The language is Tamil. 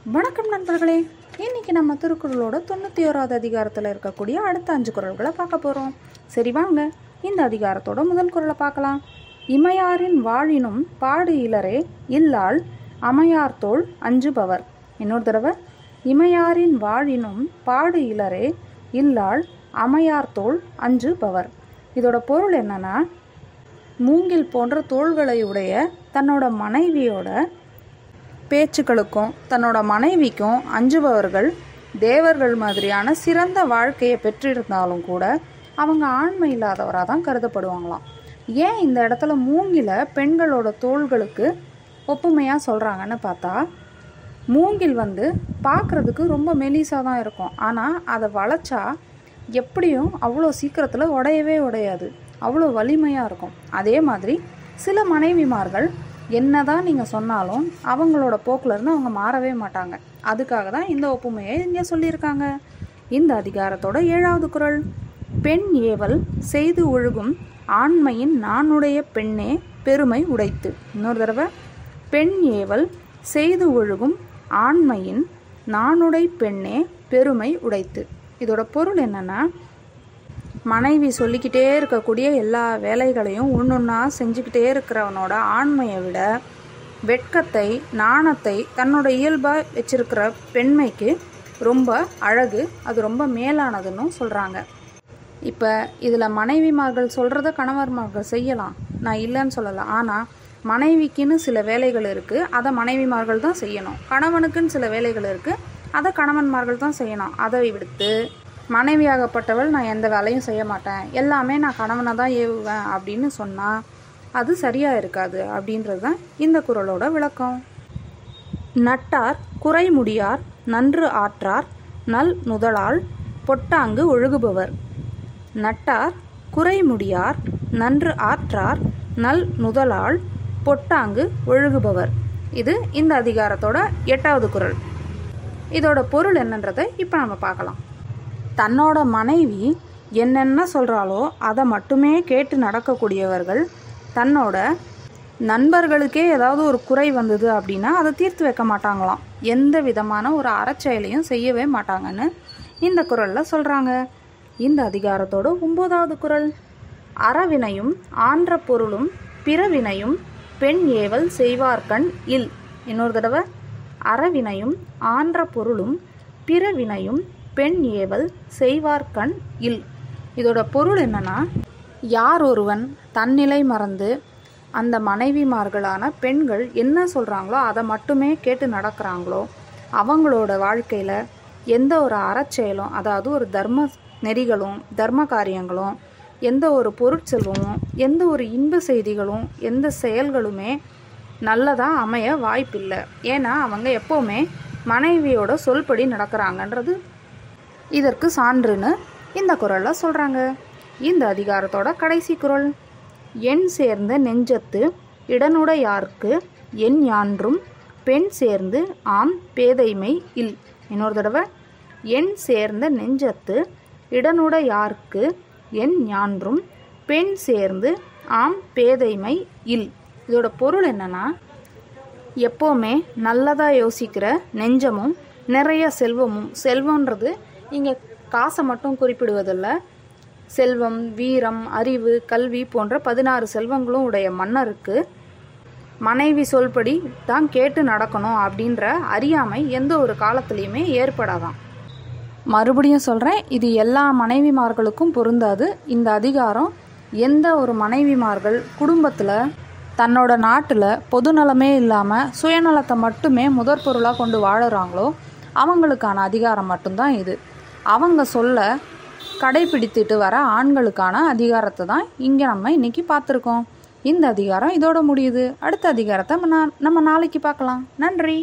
வணக்கம் நண்பர்களே. இன்னைக்கு நம்ம திருக்குறளோட 91வது அதிகாரத்தில் இருக்கக்கூடிய அடுத்த 5 குறள்களை பார்க்க போகிறோம். சரி வாங்க இந்த அதிகாரத்தோட முதல் குறளை பார்க்கலாம். இமையாரின் வாழினும் பாடு இலரே இல்லாள் அமையார்தோள் அஞ்சுபவர். இன்னொரு தடவை, இமையாரின் வாழினும் பாடு இலரே இல்லாள் அமையார்தோள் அஞ்சுபவர். இதோட பொருள் என்னன்னா, மூங்கில் போன்ற தோள்களை உடைய தன்னோட மனைவியோட பேச்சுக்களுக்கும் தன்னோட மனைவிக்கும் அஞ்சுபவர்கள் தேவர்கள் மாதிரியான சிறந்த வாழ்க்கையை பெற்றிருந்தாலும் கூட அவங்க ஆண்மை இல்லாதவராக தான் கருதப்படுவாங்களாம். ஏன் இந்த இடத்துல மூங்கில பெண்களோட தோள்களுக்கு ஒப்புமையாக சொல்கிறாங்கன்னு பார்த்தா, மூங்கில் பார்க்குறதுக்கு ரொம்ப மெலிசாக தான் இருக்கும். ஆனால் அதை வளைச்சா எப்படியும் அவ்வளோ சீக்கிரத்தில் உடையாது, அவ்வளோ வலிமையாக இருக்கும். அதே மாதிரி சில மனைவிமார்கள் என்னதான் நீங்கள் சொன்னாலும் அவங்களோட போக்கிலேருந்து அவங்க மாறவே மாட்டாங்க. அதுக்காக தான் இந்த ஒப்புமையை இங்கே சொல்லியிருக்காங்க. இந்த அதிகாரத்தோட 7வது குறள். பெண் ஏவல் செய்து ஒழுகும் ஆண்மையின் நானுடைய பெண்ணே பெருமை உடைத்து. இன்னொரு தடவை, பெண் ஏவல் செய்து ஒழுகும் ஆண்மையின் நானுடை பெண்ணே பெருமை உடைத்து. இதோட பொருள் என்னன்னா, மனைவி சொல்லிக்கிட்டே இருக்கக்கூடிய எல்லா வேலைகளையும் ஒன்றொன்னா செஞ்சுக்கிட்டே இருக்கிறவனோட ஆண்மையை விட வெட்கத்தை நாணத்தை தன்னோட இயல்பாக வச்சிருக்கிற பெண்மைக்கு ரொம்ப அழகு, அது ரொம்ப மேலானதுன்னு சொல்கிறாங்க. இப்போ இதில் மனைவிமார்கள் சொல்கிறத கணவன்மார்கள் செய்யலாம், நான் இல்லைன்னு சொல்லலை. ஆனால் மனைவிக்குன்னு சில வேலைகள் இருக்குது, அதை மனைவிமார்கள் தான் செய்யணும். கணவனுக்குன்னு சில வேலைகள் இருக்குது, அதை கணவன்மார்கள் தான் செய்யணும். அதை விடுத்து மனைவியாகப்பட்டவள் நான் எந்த வேலையும் செய்ய மாட்டேன், எல்லாமே நான் கணவனை தான் ஏவுவேன் அப்படின்னு சொன்னால் அது சரியாக இருக்காது அப்படின்றது தான் இந்த குறளோட விளக்கம். நட்டார் குறைமுடியார் நன்று ஆற்றார் நல் நுதலால் பொட்டாங்கு ஒழுகுபவர். நட்டார் குறைமுடியார் நன்று ஆற்றார் நல் நுதலால் பொட்டாங்கு ஒழுகுபவர். இது இந்த அதிகாரத்தோட 8வது குறள். இதோட பொருள் என்னன்றதை இப்போ நம்ம பார்க்கலாம். தன்னோட மனைவி என்னென்ன சொல்கிறாளோ அதை மட்டுமே கேட்டு நடக்கக்கூடியவர்கள் தன்னோட நண்பர்களுக்கே ஏதாவது ஒரு குறை வந்தது அப்படின்னா அதை தீர்த்து வைக்க மாட்டாங்களாம். எந்த விதமான ஒரு அறச்செயலையும் செய்யவே மாட்டாங்கன்னு இந்த குறளில் சொல்கிறாங்க. இந்த அதிகாரத்தோட 9வது குறள். அறவினையும் ஆன்ற பொருளும் பிறவினையும் பெண் ஏவல் செய்வார்கண் இல். இன்னொரு தடவை, அறவினையும் ஆன்ற பொருளும் பிறவினையும் பெண் ஏவல் செய்வார்கண் இல். இதோட பொருள் என்னன்னா, யார் ஒருவன் தன்னிலை மறந்து அந்த மனைவிமார்களான பெண்கள் என்ன சொல்கிறாங்களோ அதை மட்டுமே கேட்டு நடக்கிறாங்களோ அவங்களோட வாழ்க்கையில் எந்த ஒரு அறச்செயலும், அதாவது ஒரு தர்ம நெறிகளும் தர்ம காரியங்களும், எந்த ஒரு பொருட்செல்வமும், எந்த ஒரு இன்ப செய்திகளும், எந்த செயல்களுமே நல்லதாக அமைய வாய்ப்பில்லை. ஏன்னா அவங்க எப்போவுமே மனைவியோட சொல்படி நடக்கிறாங்கன்றது இதற்கு சான்றுன்னு இந்த குறளில் சொல்கிறாங்க. இந்த அதிகாரத்தோட கடைசி குறள். எண் சேர்ந்த நெஞ்சத்து இடனுடையார்க்கு என் யான்றும் பெண் சேர்ந்து ஆம் பேதைமை இல். இன்னொரு தடவை, எண் சேர்ந்த நெஞ்சத்து இடனுடையார்க்கு என் யான்றும் பெண் சேர்ந்து ஆம் பேதைமை இல். இதோட பொருள் என்னன்னா, எப்போவுமே நல்லதாக யோசிக்கிற நெஞ்சமும் நிறைய செல்வமும், செல்வன்றது இங்கே காசை மட்டும் குறிப்பிடுவதில்லை, செல்வம் வீரம் அறிவு கல்வி போன்ற 16 செல்வங்களும் உடைய மன்னருக்கு மனைவி சொல்படி தான் கேட்டு நடக்கணும் அப்படின்ற அறியாமை எந்த ஒரு காலத்துலேயுமே ஏற்படாதான். மறுபடியும் சொல்கிறேன், இது எல்லா மனைவிமார்களுக்கும் பொருந்தாது. இந்த அதிகாரம் எந்த ஒரு மனைவிமார்கள் குடும்பத்தில் தன்னோட நாட்டில் பொதுநலமே இல்லாமல் சுயநலத்தை மட்டுமே முதற் பொருளாக கொண்டு வாழுறாங்களோ அவங்களுக்கான அதிகாரம் மட்டும்தான் இது. அவங்க சொல்ல கடைபிடித்துட்டு வர ஆண்களுக்கான அதிகாரத்தை தான் இங்கே நம்ம இன்றைக்கி பார்த்துருக்கோம். இந்த அதிகாரம் இதோட முடியுது. அடுத்த அதிகாரத்தை நம்ம நாளைக்கு பார்க்கலாம். நன்றி.